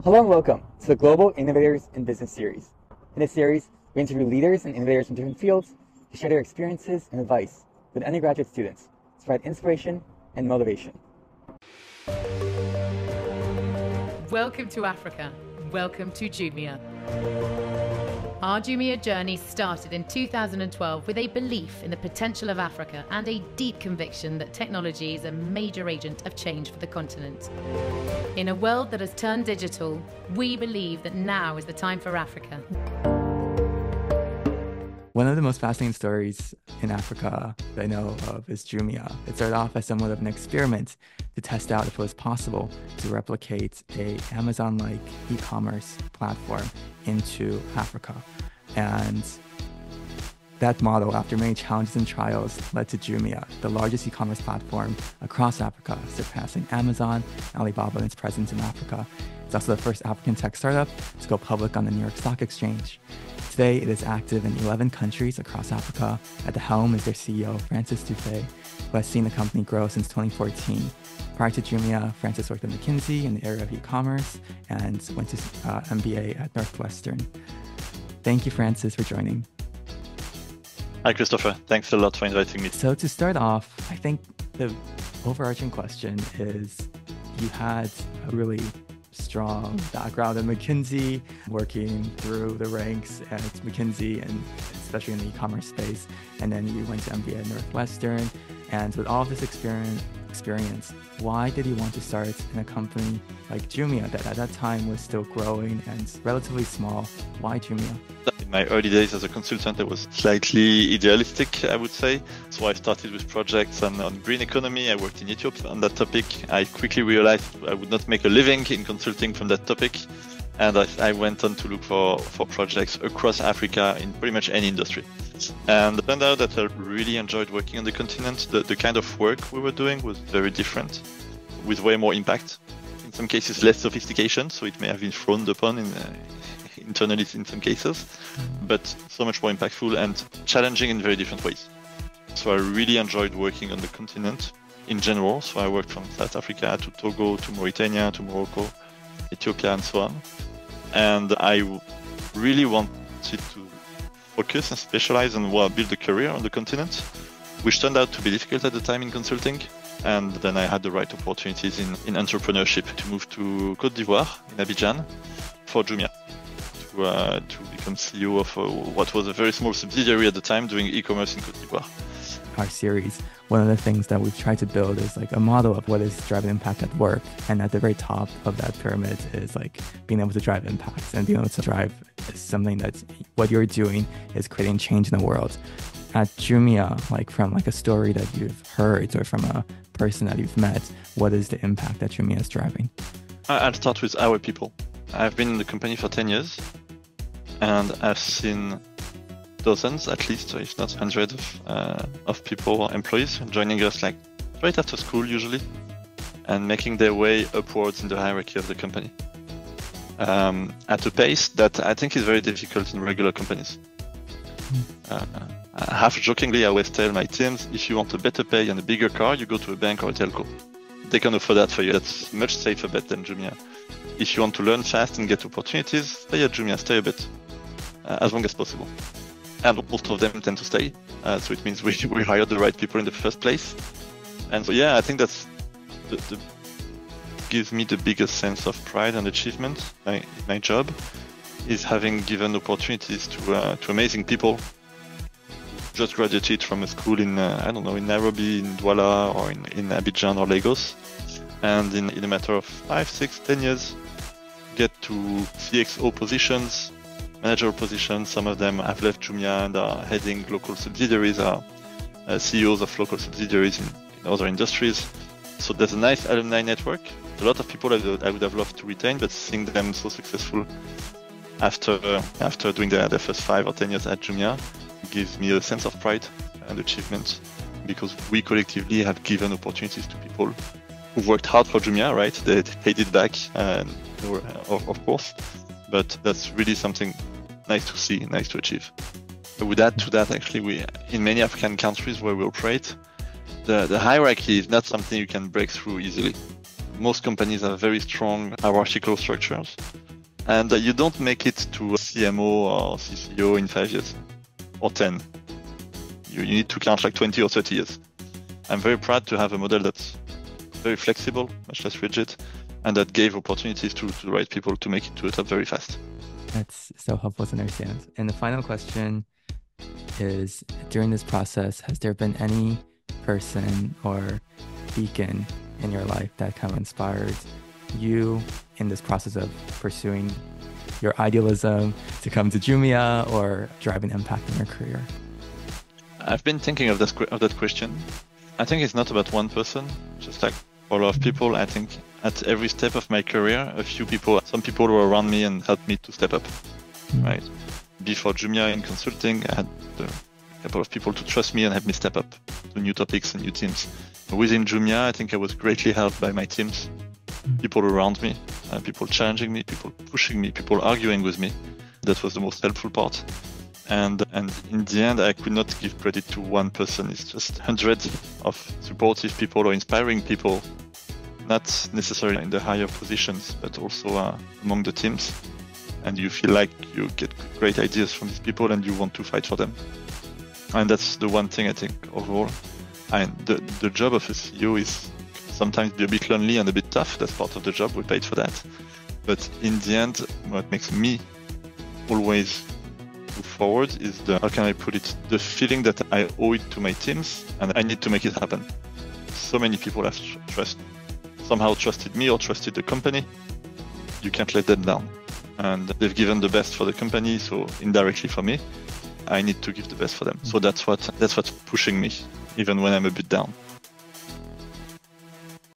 Hello and welcome to the Global Innovators in Business series. In this series, we interview leaders and innovators from different fields to share their experiences and advice with undergraduate students to provide inspiration and motivation. Welcome to Africa. Welcome to Jumia. Our Jumia journey started in 2012 with a belief in the potential of Africa and a deep conviction that technology is a major agent of change for the continent. In a world that has turned digital, we believe that now is the time for Africa. One of the most fascinating stories in Africa that I know of is Jumia. It started off as somewhat of an experiment to test out if it was possible to replicate an Amazon-like e-commerce platform into Africa. And that model, after many challenges and trials, led to Jumia, the largest e-commerce platform across Africa, surpassing Amazon, Alibaba, and its presence in Africa. It's also the first African tech startup to go public on the New York Stock Exchange. Today, it is active in 11 countries across Africa. At the helm is their CEO, Francis Dufay, who has seen the company grow since 2014. Prior to Jumia, Francis worked at McKinsey in the area of e-commerce and went to MBA at Northwestern. Thank you, Francis, for joining. Hi, Christopher. Thanks a lot for inviting me. So to start off, I think the overarching question is, you had a really strong background in McKinsey, working through the ranks at McKinsey and especially in the e-commerce space. And then you went to MBA at Northwestern. And with all of this experience, why did you want to start in a company like Jumia that at that time was still growing and relatively small? Why Jumia? In my early days as a consultant, I was slightly idealistic, I would say. So I started with projects on green economy. I worked in Ethiopia on that topic. I quickly realized I would not make a living in consulting from that topic. And I went on to look for projects across Africa in pretty much any industry. And it turned out that I really enjoyed working on the continent. The kind of work we were doing was very different, with way more impact. In some cases, less sophistication, so it may have been frowned upon internally in some cases, but so much more impactful and challenging in very different ways. So I really enjoyed working on the continent in general. So I worked from South Africa to Togo to Mauritania to Morocco, Ethiopia, and so on. And I really wanted to focus and specialize and build a career on the continent, which turned out to be difficult at the time in consulting. And then I had the right opportunities in entrepreneurship to move to Côte d'Ivoire, in Abidjan, for Jumia, to become CEO of what was a very small subsidiary at the time doing e-commerce in Côte d'Ivoire. Our series, one of the things that we've tried to build is like a model of what is driving impact at work. And at the very top of that pyramid is like being able to drive impacts, and being able to drive something that's what you're doing is creating change in the world. At Jumia, like from like a story that you've heard or from a person that you've met, what is the impact that Jumia is driving? I'll start with our people. I've been in the company for 10 years and I've seen dozens, at least, if not hundreds of people, employees joining us like right after school usually, and making their way upwards in the hierarchy of the company at a pace that I think is very difficult in regular companies. Half jokingly, I always tell my teams, if you want a better pay and a bigger car, you go to a bank or a telco. They can offer that for you. That's a much safer bet than Jumia. If you want to learn fast and get opportunities, stay at Jumia, stay a bit, as long as possible. And most of them tend to stay. So it means we hired the right people in the first place. And so, yeah, I think that's gives me the biggest sense of pride and achievement. My job is having given opportunities to amazing people who just graduated from a school in, in Nairobi, in Douala, or in Abidjan or Lagos. And in a matter of 5, 6, 10 years, get to CXO positions, managerial positions. Some of them have left Jumia and are heading local subsidiaries, are CEOs of local subsidiaries in other industries. So there's a nice alumni network. A lot of people I would have loved to retain, but seeing them so successful after doing their first 5 or 10 years at Jumia gives me a sense of pride and achievement, because we collectively have given opportunities to people who've worked hard for Jumia, right? They paid it back, of course, but that's really something nice to see, nice to achieve. I would add to that, actually, in many African countries where we operate, the hierarchy is not something you can break through easily. most companies have very strong hierarchical structures, and you don't make it to a CMO or CCO in 5 years or 10. You need to count like 20 or 30 years. I'm very proud to have a model that's very flexible, much less rigid, and that gave opportunities to the right people to make it to the top very fast. That's so helpful to understand. And the final question is, during this process, has there been any person or beacon in your life that kind of inspired you in this process of pursuing your idealism to come to Jumia or drive an impact in your career? I've been thinking of that question. I think it's not about one person, just like a lot of people. I think at every step of my career, some people were around me and helped me to step up, right? Before Jumia in consulting, I had a couple of people to trust me and help me step up to new topics and new teams. Within Jumia, I think I was greatly helped by my teams, people around me, people challenging me, people pushing me, people arguing with me. That was the most helpful part. And in the end, I could not give credit to one person. It's just hundreds of supportive people or inspiring people, not necessarily in the higher positions, but also among the teams. And you feel like you get great ideas from these people and you want to fight for them. And that's the one thing I think overall. And the job of a CEO is sometimes be a bit lonely and a bit tough. That's part of the job. We paid for that. But in the end, what makes me always move forward is how can I put it? The feeling that I owe it to my teams and I need to make it happen. So many people have somehow trusted me or trusted the company. You can't let them down. And they've given the best for the company, so indirectly for me, I need to give the best for them. So that's what's pushing me, even when I'm a bit down.